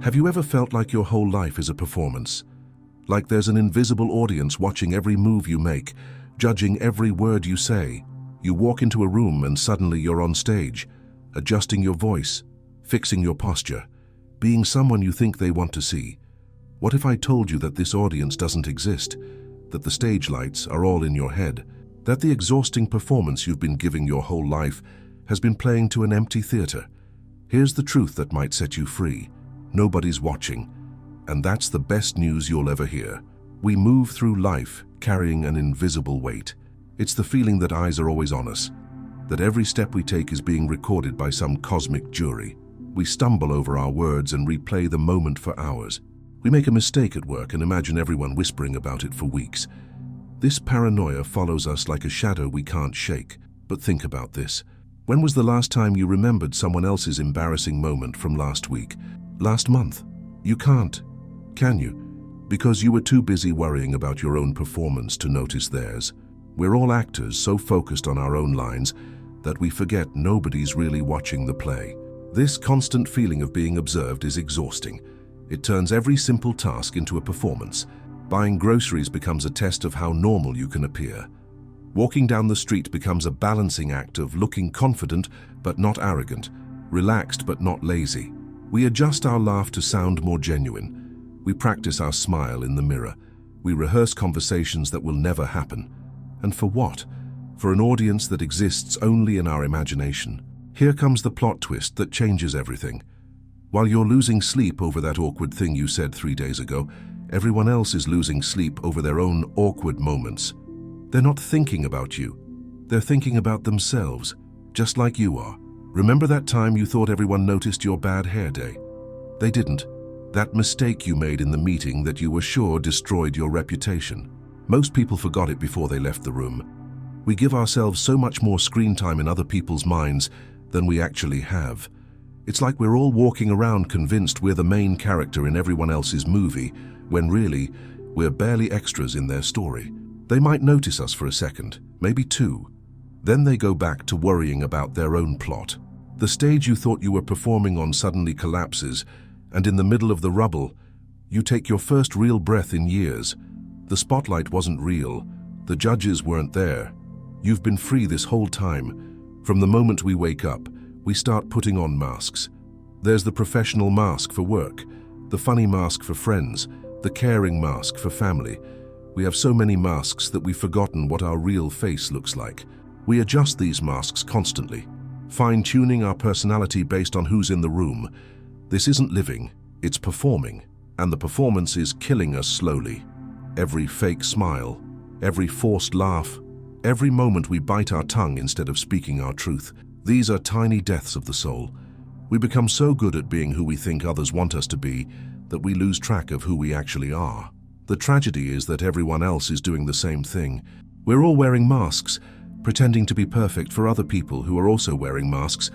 Have you ever felt like your whole life is a performance? Like there's an invisible audience watching every move you make, judging every word you say? You walk into a room and suddenly you're on stage, adjusting your voice, fixing your posture, being someone you think they want to see. What if I told you that this audience doesn't exist, that the stage lights are all in your head, that the exhausting performance you've been giving your whole life has been playing to an empty theater? Here's the truth that might set you free. Nobody's watching, and that's the best news you'll ever hear. We move through life carrying an invisible weight. It's the feeling that eyes are always on us, that every step we take is being recorded by some cosmic jury. We stumble over our words and replay the moment for hours. We make a mistake at work and imagine everyone whispering about it for weeks. This paranoia follows us like a shadow we can't shake. But think about this. When was the last time you remembered someone else's embarrassing moment from last week? Last month? You can't, can you? Because you were too busy worrying about your own performance to notice theirs. We're all actors so focused on our own lines that we forget nobody's really watching the play. This constant feeling of being observed is exhausting. It turns every simple task into a performance. Buying groceries becomes a test of how normal you can appear. Walking down the street becomes a balancing act of looking confident but not arrogant, relaxed but not lazy. We adjust our laugh to sound more genuine. We practice our smile in the mirror. We rehearse conversations that will never happen. And for what? For an audience that exists only in our imagination. Here comes the plot twist that changes everything. While you're losing sleep over that awkward thing you said 3 days ago, everyone else is losing sleep over their own awkward moments. They're not thinking about you. They're thinking about themselves, just like you are. Remember that time you thought everyone noticed your bad hair day? They didn't. That mistake you made in the meeting that you were sure destroyed your reputation. Most people forgot it before they left the room. We give ourselves so much more screen time in other people's minds than we actually have. It's like we're all walking around convinced we're the main character in everyone else's movie, when really, we're barely extras in their story. They might notice us for a second, maybe 2. Then they go back to worrying about their own plot. The stage you thought you were performing on suddenly collapses, and in the middle of the rubble, you take your first real breath in years. The spotlight wasn't real. The judges weren't there. You've been free this whole time. From the moment we wake up, we start putting on masks. There's the professional mask for work, the funny mask for friends, the caring mask for family. We have so many masks that we've forgotten what our real face looks like. We adjust these masks constantly, fine-tuning our personality based on who's in the room. This isn't living, it's performing, and the performance is killing us slowly. Every fake smile, every forced laugh, every moment we bite our tongue instead of speaking our truth. These are tiny deaths of the soul. We become so good at being who we think others want us to be that we lose track of who we actually are. The tragedy is that everyone else is doing the same thing. We're all wearing masks, pretending to be perfect for other people who are also wearing masks,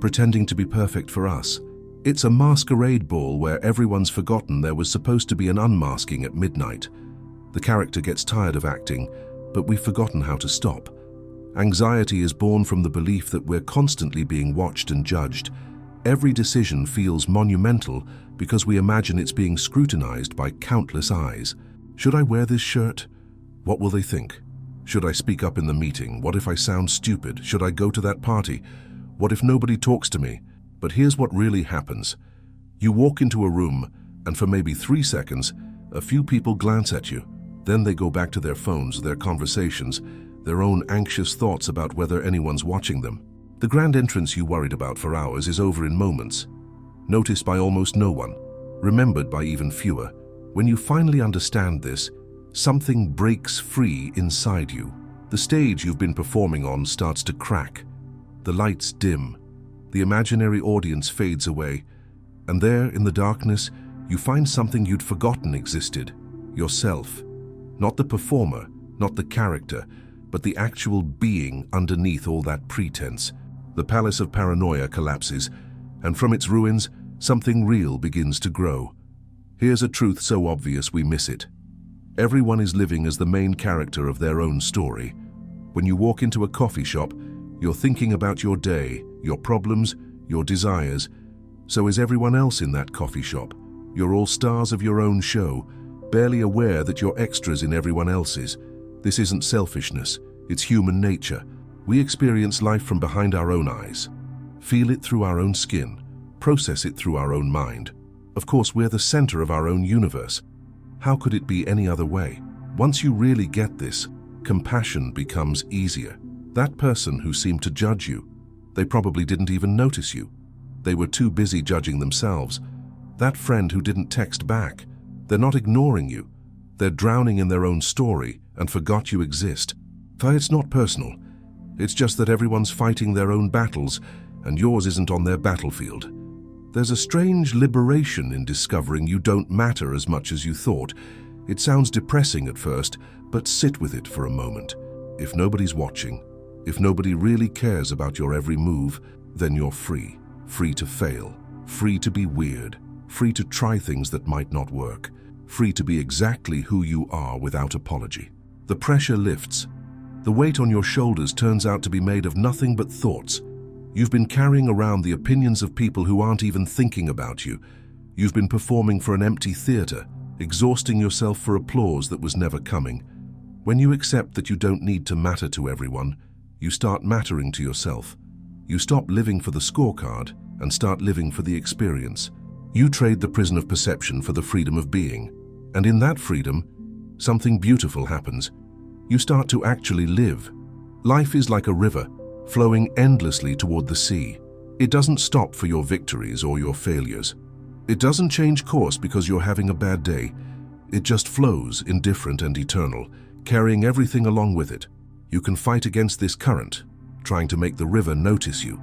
pretending to be perfect for us. It's a masquerade ball where everyone's forgotten there was supposed to be an unmasking at midnight. The character gets tired of acting, but we've forgotten how to stop. Anxiety is born from the belief that we're constantly being watched and judged. Every decision feels monumental because we imagine it's being scrutinized by countless eyes. Should I wear this shirt? What will they think? Should I speak up in the meeting? What if I sound stupid? Should I go to that party? What if nobody talks to me? But here's what really happens. You walk into a room, and for maybe 3 seconds, a few people glance at you. Then they go back to their phones, their conversations, their own anxious thoughts about whether anyone's watching them. The grand entrance you worried about for hours is over in moments, noticed by almost no one, remembered by even fewer. When you finally understand this, something breaks free inside you. The stage you've been performing on starts to crack. The lights dim. The imaginary audience fades away. And there, in the darkness, you find something you'd forgotten existed. Yourself. Not the performer, not the character, but the actual being underneath all that pretense. The palace of paranoia collapses, and from its ruins, something real begins to grow. Here's a truth so obvious we miss it. Everyone is living as the main character of their own story. When you walk into a coffee shop, you're thinking about your day, your problems, your desires. So is everyone else in that coffee shop. You're all stars of your own show, barely aware that you're extras in everyone else's. This isn't selfishness, it's human nature. We experience life from behind our own eyes, feel it through our own skin, process it through our own mind. Of course, we're the center of our own universe. How could it be any other way? Once you really get this, compassion becomes easier. That person who seemed to judge you, they probably didn't even notice you. They were too busy judging themselves. That friend who didn't text back, they're not ignoring you. They're drowning in their own story and forgot you exist. It's not personal. It's just that everyone's fighting their own battles and yours isn't on their battlefield. There's a strange liberation in discovering you don't matter as much as you thought. It sounds depressing at first, but sit with it for a moment. If nobody's watching, if nobody really cares about your every move, then you're free. Free to fail, free to be weird, free to try things that might not work, free to be exactly who you are without apology. The pressure lifts. The weight on your shoulders turns out to be made of nothing but thoughts. You've been carrying around the opinions of people who aren't even thinking about you. You've been performing for an empty theater, exhausting yourself for applause that was never coming. When you accept that you don't need to matter to everyone, you start mattering to yourself. You stop living for the scorecard and start living for the experience. You trade the prison of perception for the freedom of being. And in that freedom, something beautiful happens. You start to actually live. Life is like a river, flowing endlessly toward the sea. It doesn't stop for your victories or your failures. It doesn't change course because you're having a bad day. It just flows, indifferent and eternal, carrying everything along with it. You can fight against this current, trying to make the river notice you,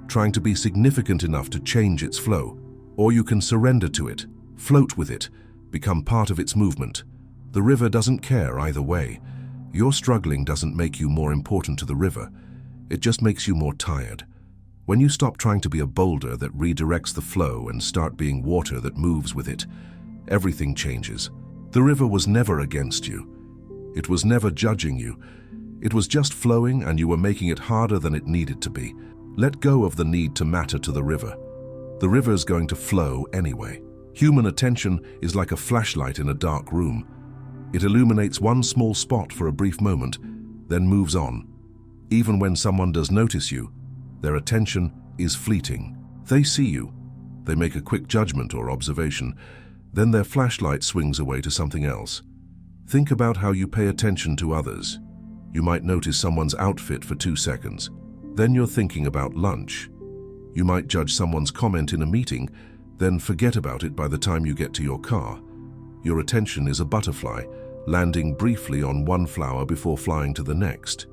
trying to be significant enough to change its flow. Or you can surrender to it, float with it, become part of its movement. The river doesn't care either way. Your struggling doesn't make you more important to the river. It just makes you more tired. When you stop trying to be a boulder that redirects the flow and start being water that moves with it, everything changes. The river was never against you. It was never judging you. It was just flowing and you were making it harder than it needed to be. Let go of the need to matter to the river. The river's going to flow anyway. Human attention is like a flashlight in a dark room. It illuminates one small spot for a brief moment, then moves on. Even when someone does notice you, their attention is fleeting. They see you. They make a quick judgment or observation. Then their flashlight swings away to something else. Think about how you pay attention to others. You might notice someone's outfit for 2 seconds. Then you're thinking about lunch. You might judge someone's comment in a meeting, then forget about it by the time you get to your car. Your attention is a butterfly, landing briefly on one flower before flying to the next.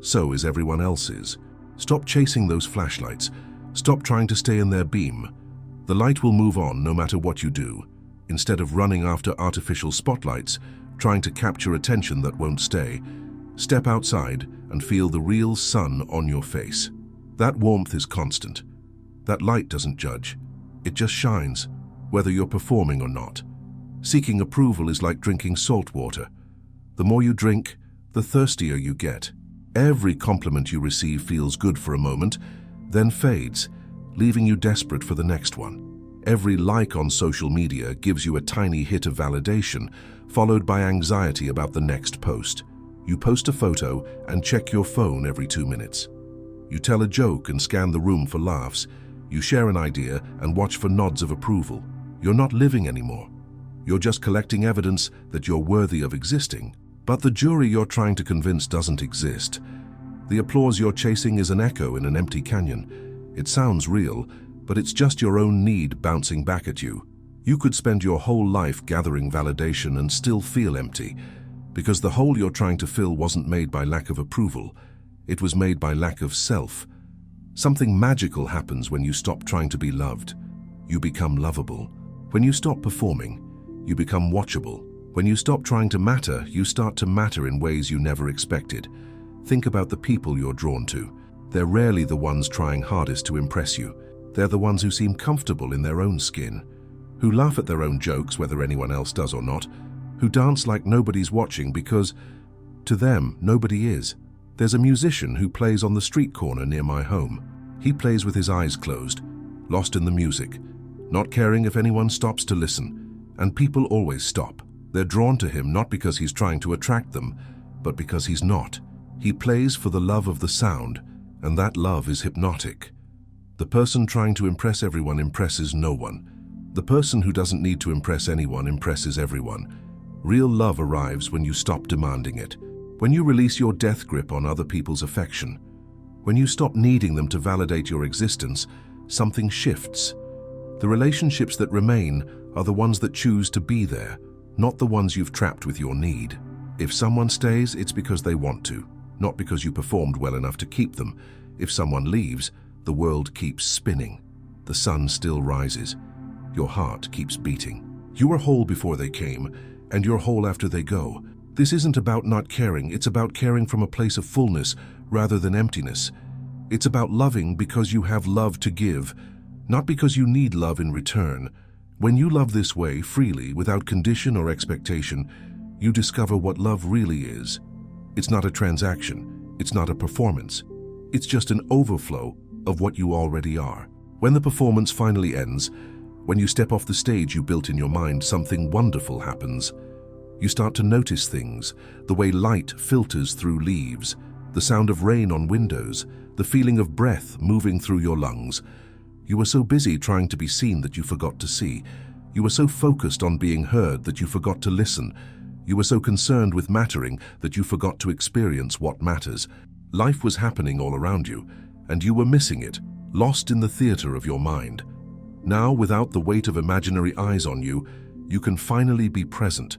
So is everyone else's. Stop chasing those flashlights. Stop trying to stay in their beam. The light will move on no matter what you do. Instead of running after artificial spotlights, trying to capture attention that won't stay, step outside and feel the real sun on your face. That warmth is constant. That light doesn't judge. It just shines, whether you're performing or not. Seeking approval is like drinking salt water. The more you drink, the thirstier you get. Every compliment you receive feels good for a moment, then fades, leaving you desperate for the next one. Every like on social media gives you a tiny hit of validation, followed by anxiety about the next post. You post a photo and check your phone every 2 minutes. You tell a joke and scan the room for laughs. You share an idea and watch for nods of approval. You're not living anymore. You're just collecting evidence that you're worthy of existing. But the jury you're trying to convince doesn't exist. The applause you're chasing is an echo in an empty canyon. It sounds real, but it's just your own need bouncing back at you. You could spend your whole life gathering validation and still feel empty, because the hole you're trying to fill wasn't made by lack of approval. It was made by lack of self. Something magical happens when you stop trying to be loved. You become lovable. When you stop performing, you become watchable. When you stop trying to matter, you start to matter in ways you never expected. Think about the people you're drawn to. They're rarely the ones trying hardest to impress you. They're the ones who seem comfortable in their own skin, who laugh at their own jokes whether anyone else does or not, who dance like nobody's watching because, to them, nobody is. There's a musician who plays on the street corner near my home. He plays with his eyes closed, lost in the music, not caring if anyone stops to listen. And people always stop. They're drawn to him not because he's trying to attract them, but because he's not. He plays for the love of the sound, and that love is hypnotic. The person trying to impress everyone impresses no one. The person who doesn't need to impress anyone impresses everyone. Real love arrives when you stop demanding it. When you release your death grip on other people's affection. When you stop needing them to validate your existence, something shifts. The relationships that remain are the ones that choose to be there, not the ones you've trapped with your need. If someone stays, it's because they want to, not because you performed well enough to keep them. If someone leaves, the world keeps spinning. The sun still rises. Your heart keeps beating. You were whole before they came, and you're whole after they go. This isn't about not caring, it's about caring from a place of fullness rather than emptiness. It's about loving because you have love to give, not because you need love in return. When you love this way, freely, without condition or expectation, you discover what love really is. It's not a transaction, it's not a performance. It's just an overflow of what you already are. When the performance finally ends, when you step off the stage you built in your mind, something wonderful happens. You start to notice things, the way light filters through leaves, the sound of rain on windows, the feeling of breath moving through your lungs. You were so busy trying to be seen that you forgot to see. You were so focused on being heard that you forgot to listen. You were so concerned with mattering that you forgot to experience what matters. Life was happening all around you, and you were missing it, lost in the theater of your mind. Now, without the weight of imaginary eyes on you, you can finally be present.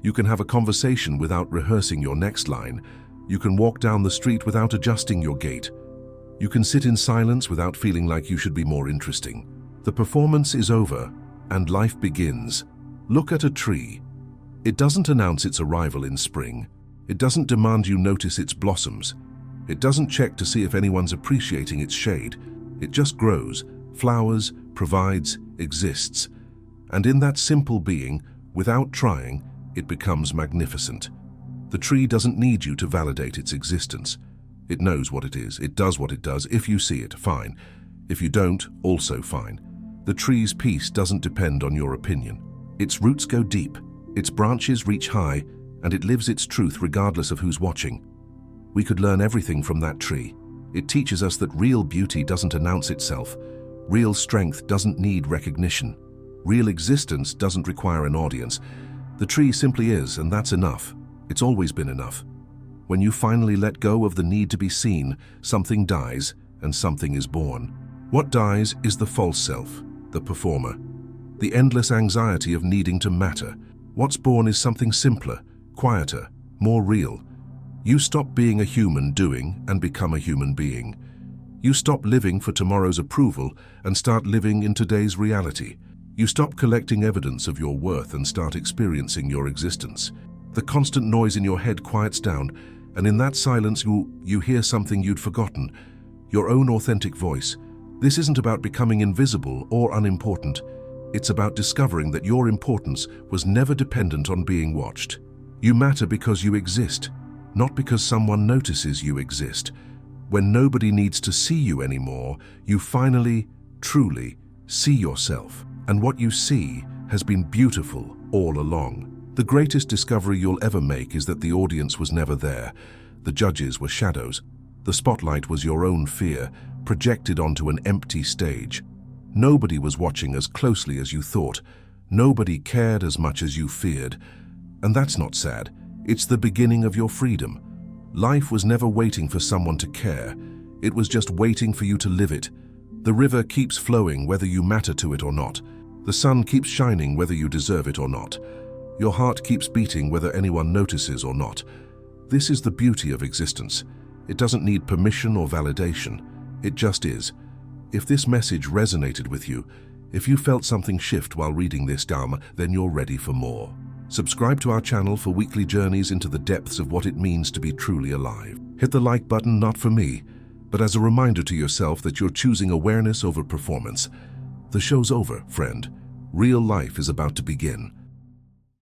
You can have a conversation without rehearsing your next line. You can walk down the street without adjusting your gait. You can sit in silence without feeling like you should be more interesting. The performance is over, and life begins. Look at a tree. It doesn't announce its arrival in spring. It doesn't demand you notice its blossoms. It doesn't check to see if anyone's appreciating its shade. It just grows, flowers, provides, exists. And in that simple being, without trying, it becomes magnificent. The tree doesn't need you to validate its existence. It knows what it is. It does what it does. If you see it, fine. If you don't, also fine. The tree's peace doesn't depend on your opinion. Its roots go deep, its branches reach high, and it lives its truth regardless of who's watching. We could learn everything from that tree. It teaches us that real beauty doesn't announce itself. Real strength doesn't need recognition. Real existence doesn't require an audience. The tree simply is, and that's enough. It's always been enough. When you finally let go of the need to be seen, something dies and something is born. What dies is the false self, the performer, the endless anxiety of needing to matter. What's born is something simpler, quieter, more real. You stop being a human doing and become a human being. You stop living for tomorrow's approval and start living in today's reality. You stop collecting evidence of your worth and start experiencing your existence. The constant noise in your head quiets down, and in that silence you hear something you'd forgotten, your own authentic voice. This isn't about becoming invisible or unimportant. It's about discovering that your importance was never dependent on being watched. You matter because you exist, not because someone notices you exist. When nobody needs to see you anymore, you finally, truly see yourself. And what you see has been beautiful all along. The greatest discovery you'll ever make is that the audience was never there. The judges were shadows. The spotlight was your own fear, projected onto an empty stage. Nobody was watching as closely as you thought. Nobody cared as much as you feared. And that's not sad. It's the beginning of your freedom. Life was never waiting for someone to care. It was just waiting for you to live it. The river keeps flowing whether you matter to it or not. The sun keeps shining whether you deserve it or not. Your heart keeps beating whether anyone notices or not. This is the beauty of existence. It doesn't need permission or validation. It just is. If this message resonated with you, if you felt something shift while reading this Dharma, then you're ready for more. Subscribe to our channel for weekly journeys into the depths of what it means to be truly alive. Hit the like button not for me, but as a reminder to yourself that you're choosing awareness over performance. The show's over, friend. Real life is about to begin.